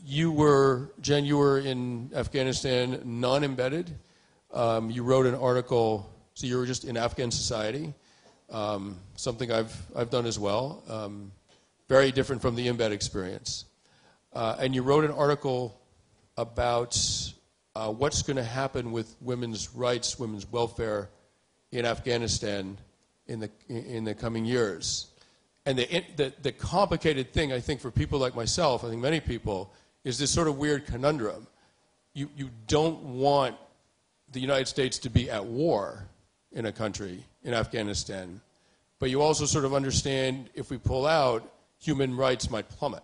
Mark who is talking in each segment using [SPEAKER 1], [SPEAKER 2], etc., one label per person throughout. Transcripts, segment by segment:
[SPEAKER 1] Jen, you were in Afghanistan non-embedded. You wrote an article, so you were just in Afghan society, something I've done as well, very different from the embed experience. And you wrote an article about what's going to happen with women's rights, women's welfare in Afghanistan in the coming years. And the complicated thing, I think, for people like myself, I think many people, is this sort of weird conundrum. You don't want the United States to be at war in a country, in Afghanistan, but you also sort of understand if we pull out, human rights might plummet.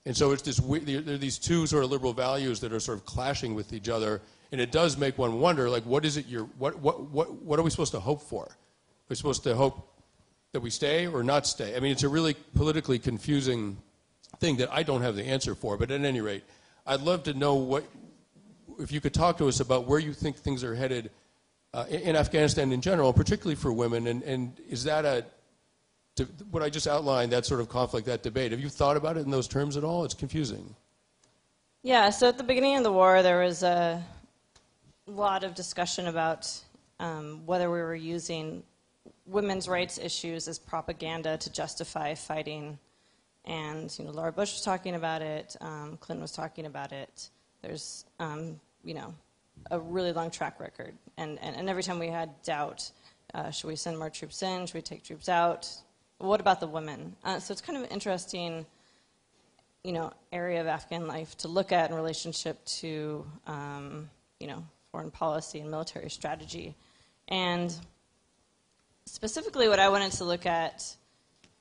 [SPEAKER 1] And so it's this, there are these two sort of liberal values that are sort of clashing with each other, and it does make one wonder, like, what is it what are we supposed to hope for? We're supposed to hope that we stay or not stay? I mean, it's a really politically confusing thing that I don't have the answer for, but at any rate, I'd love to know if you could talk to us about where you think things are headed in Afghanistan in general, particularly for women, and is that what I just outlined, that sort of conflict, that debate, have you thought about it in those terms at all? It's confusing.
[SPEAKER 2] Yeah, so at the beginning of the war, there was a lot of discussion about whether we were using women's rights issues as propaganda to justify fighting. And Laura Bush was talking about it, Clinton was talking about it. There's a really long track record. And every time we had doubt, should we send more troops in? Should we take troops out? What about the women? So it's kind of an interesting area of Afghan life to look at in relationship to foreign policy and military strategy. And specifically what I wanted to look at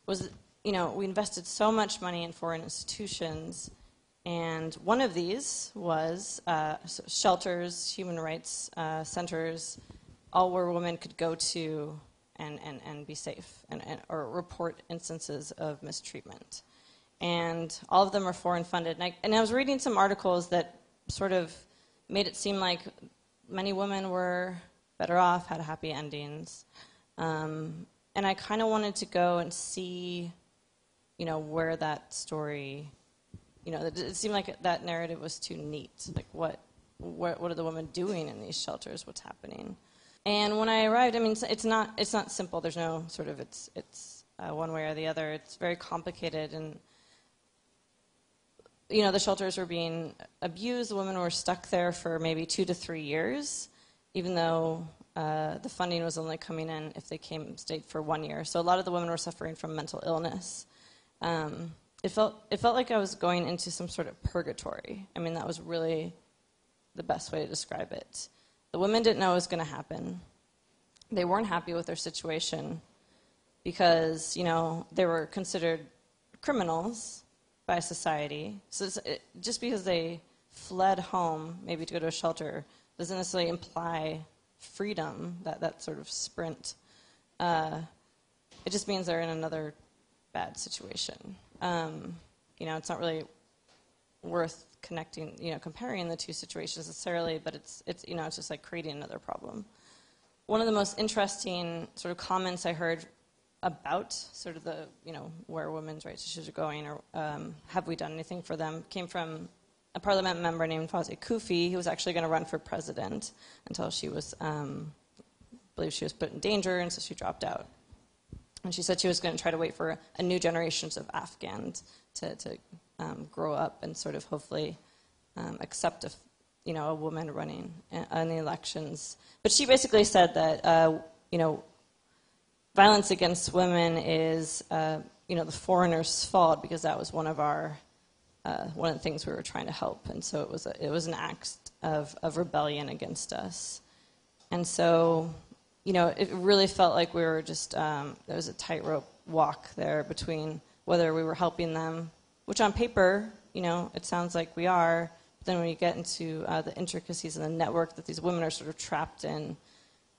[SPEAKER 2] was, we invested so much money in foreign institutions, and one of these was shelters, human rights centers, all where women could go to and be safe or report instances of mistreatment. And all of them are foreign funded. And I was reading some articles that sort of made it seem like many women were better off, had happy endings. And I kind of wanted to go and see, where that story, it seemed like that narrative was too neat. Like, what are the women doing in these shelters? What's happening? And when I arrived, I mean, it's not simple. There's no sort of it's one way or the other. It's very complicated, and the shelters were being abused. The women were stuck there for maybe 2 to 3 years, even though the funding was only coming in if they stayed for 1 year. So a lot of the women were suffering from mental illness. It felt like I was going into some sort of purgatory. I mean, that was really the best way to describe it. The women didn't know what was going to happen. They weren't happy with their situation because, they were considered criminals by society. So just because they fled home, maybe to go to a shelter, doesn't necessarily imply freedom, that sort of sprint. It just means they're in another bad situation. It's not really worth comparing the two situations necessarily, but it's just like creating another problem. One of the most interesting sort of comments I heard about sort of the, where women's rights issues are going, or have we done anything for them, came from a parliament member named Fawzia Koofi, who was actually going to run for president until she was, believed she was put in danger, and so she dropped out. And she said she was going to try to wait for a new generations of Afghans to grow up and sort of hopefully accept a woman running in the elections. But she basically said that violence against women is the foreigners' fault, because that was one of the things we were trying to help, and so it was an act of rebellion against us. And so it really felt like we were just there was a tightrope walk there between whether we were helping them, which on paper it sounds like we are, but then when you get into the intricacies of the network that these women are sort of trapped in,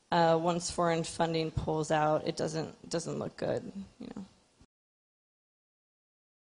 [SPEAKER 2] once foreign funding pulls out, it doesn't look good.